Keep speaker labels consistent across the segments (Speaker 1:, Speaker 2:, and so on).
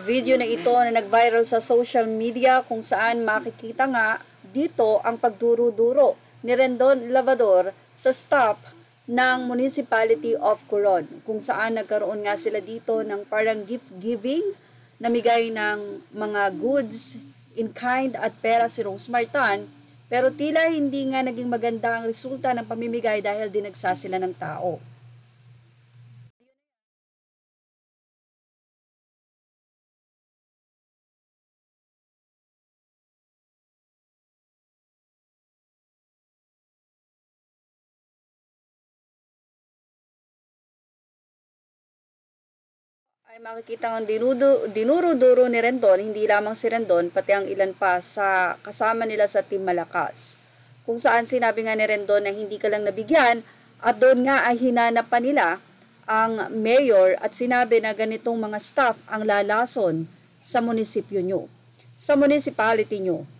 Speaker 1: Video na ito na nag-viral sa social media kung saan makikita nga dito ang pagduro-duro ni Rendon Lavador sa staff ng Municipality of Coron, kung saan nagkaroon nga sila dito ng parang gift giving, namigay ng mga goods in kind at pera si Rose Martan, pero tila hindi nga naging maganda ang resulta ng pamimigay dahil dinagsa sila ng tao. Ay makikita ang dinuro-duro ni Rendon, hindi lamang si Rendon, pati ang ilan pa sa kasama nila sa Team Malakas. Kung saan sinabi nga ni Rendon na hindi ka lang nabigyan at doon nga ay hinanap pa nila ang mayor at sinabi na ganitong mga staff ang lalason sa munisipyo nyo, sa municipality nyo.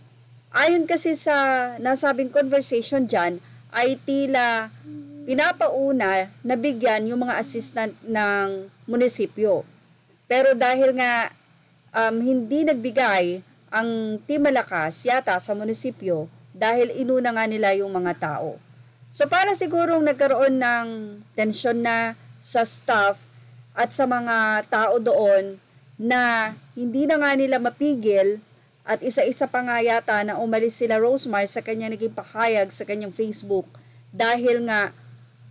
Speaker 1: Ayon kasi sa nasabing conversation dyan, ay tila pinapauna na bigyan yung mga assistant ng munisipyo. Pero dahil nga hindi nagbigay ang Team Malakas yata sa munisipyo dahil inuna nga nila yung mga tao. So para sigurong nagkaroon ng tensyon na sa staff at sa mga tao doon na hindi na nga nila mapigil at isa-isa pa nga yata na umalis sila Rosemar sa kanyang naging pahayag sa kanyang Facebook dahil nga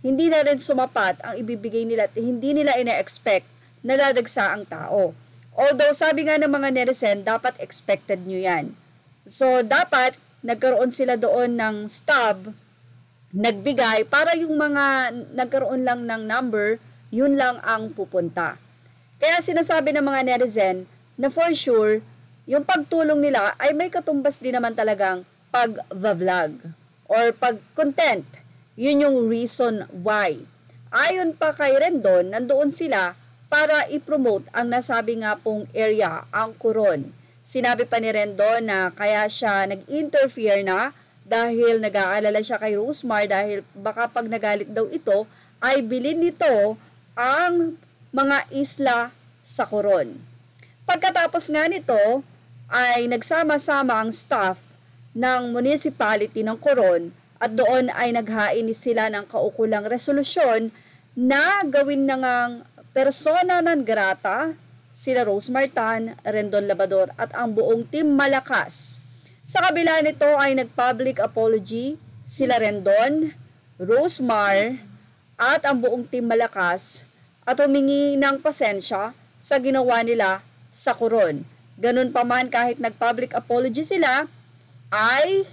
Speaker 1: hindi na rin sumapat ang ibibigay nila at hindi nila ina-expect na dadagsa ang tao. Although sabi nga ng mga netizen, dapat expected nyo yan. So dapat nagkaroon sila doon ng stub, nagbigay para yung mga nagkaroon lang ng number, yun lang ang pupunta. Kaya sinasabi ng mga netizen na for sure, yung pagtulong nila ay may katumbas din naman talagang pag-vlog or pag-content. Yun yung reason why. Ayon pa kay Rendon, nandoon sila para i-promote ang nasabi nga pong area, ang Coron. Sinabi pa ni Rendon na kaya siya nag-interfere na dahil nag-aalala siya kay Rosemar dahil baka pag nagalit daw ito ay bilhin nito ang mga isla sa Coron. Pagkatapos nga nito ay nagsama-sama ang staff ng municipality ng Coron at doon ay naghain sila ng kaukulang resolusyon na gawin na ngang persona non grata sila Rose Martan, Rendon Lavador at ang buong Team Malakas. Sa kabila nito ay nag-public apology sila Rendon, Rosemar at ang buong Team Malakas at humingi ng pasensya sa ginawa nila sa Coron. Ganun pa man kahit nag-public apology sila ay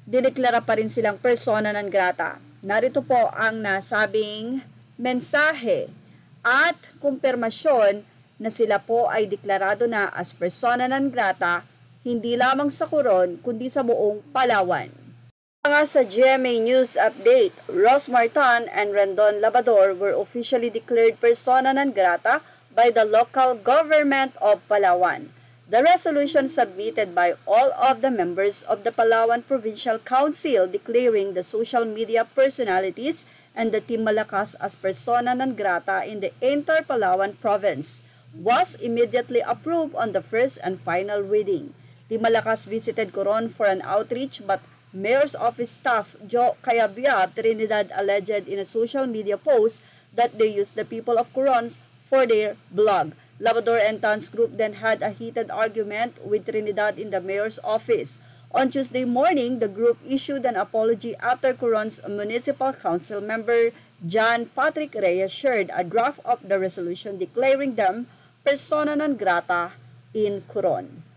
Speaker 1: dineklara pa rin silang persona non grata. Narito po ang nasabing mensahe at kumpirmasyon na sila po ay deklarado na as persona non grata hindi lamang sa Coron kundi sa buong Palawan. Nga sa GMA News Update, Rose Martan and Rendon Lavador were officially declared persona non grata by the local government of Palawan. The resolution submitted by all of the members of the Palawan Provincial Council declaring the social media personalities and the Team Malakas as persona non grata in the entire Palawan province was immediately approved on the first and final reading. Team Malakas visited Coron for an outreach but Mayor's Office staff Joe Cayabyab Trinidad alleged in a social media post that they used the people of Coron for their blog. Lavador and Tan's group then had a heated argument with Trinidad in the mayor's office. On Tuesday morning, the group issued an apology after Coron's municipal council member John Patrick Reyes shared a draft of the resolution declaring them persona non grata in Coron.